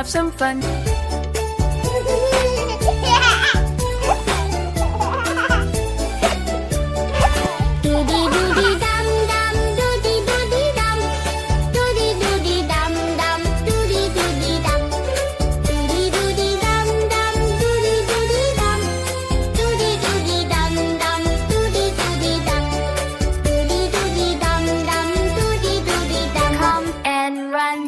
some fun. Doody doody dum dum, doody doody dum, doody doody dum dum, doody doody dum, doody doody dum dum, doody doody dum, doody doody dum dum, doody doody dum, doody doody dum dum, doody doody dum. Come and run.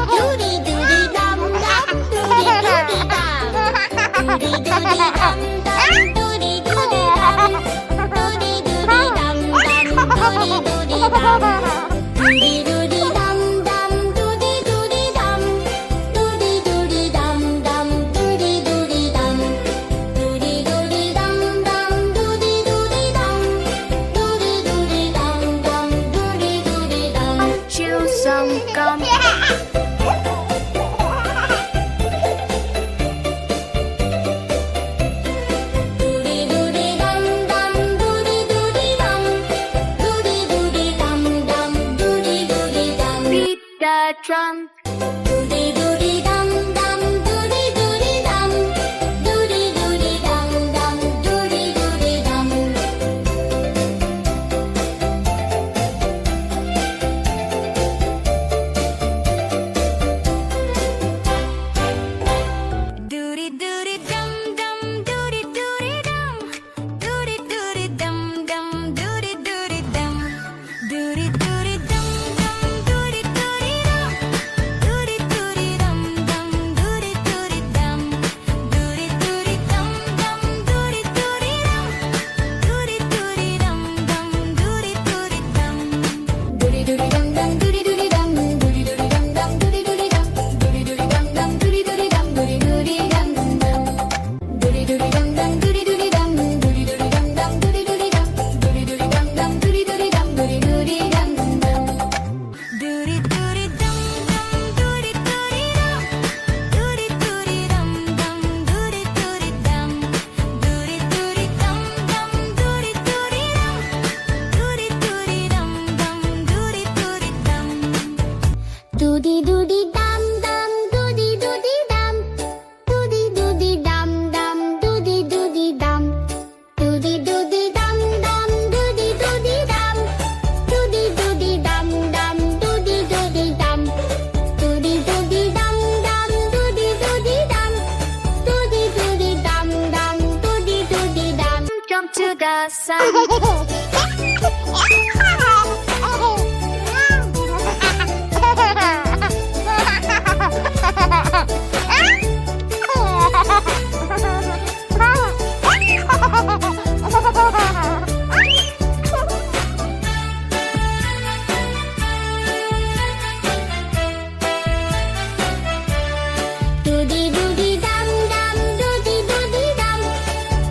Doody doody dum dum, doody doody dum, doody doody dum dum, doody doody dum, doody doody dum dum, doody doody dum, doody doody dum dum, doody doody dum, doody doody dum dum, doody doody dum, doody doody dum, doody doody dum, doody doody dum, doody doody dum. Chew some gum. Doody doody dum dum, doody doody dum, doody doody dum dum, doody doody dum. Beat the drum. Doody doody dum dum, doody doody dum, doody doody dum dum, doody doody dum. Doody doody dum dum, doody doody dum, doody doody dum dum, doody doody dum, doody doody dum dum, doody doody dum, doody doody dum dum, doody doody dum, doody doody dum dum, doody doody dum, doody doody dum dum, doody doody dum. Doody doody dum dum, doody doody dum, doody doody dum dum, doody doody dum, doody doody dum dum, doody doody dum, doody doody dum dum. Doody doody dum dum, doody doody dum, doody doody dum dum, doody doody dum, doody doody dum dum, doody doody dum, doody doody dum dum. Doody doody dum dum, doody doody dum, doody doody dum dum, doody doody dum, doody doody dum dum, doody doody dum, doody doody dum dum, doody doody dum. Doody doody dum dum, doody doody dum, doody doody dum dum, doody doody dum, doody doody dum dum, doody doody dum, doody doody dum dum, doody doody dum, doody doody dum dum, doody doody dum, doody doody dum dum, doody doody dum. Jump to the sun. Doody doody dum dum, doody doody dum,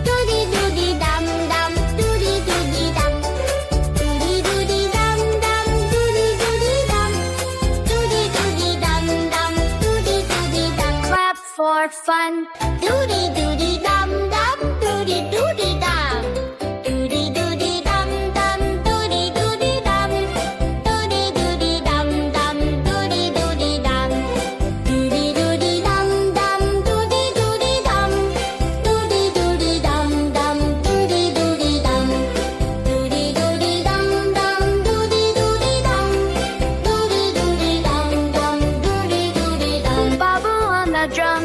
doody doody dum dum, doody doody dum, doody doody dum dum, doody doody dum, doody doody dum dum, doody doody dum. Clap for fun. Doody doody dum dum, doody doody dum, doody doody dum dum, doody doody dum, doody doody dum dum, doody doody dum, doody doody dum dum, doody doody dum, doody doody dum dum, doody doody dum, doody doody dum dum, doody doody dum, doody doody dum dum, doody doody dum. Bubble on the drum.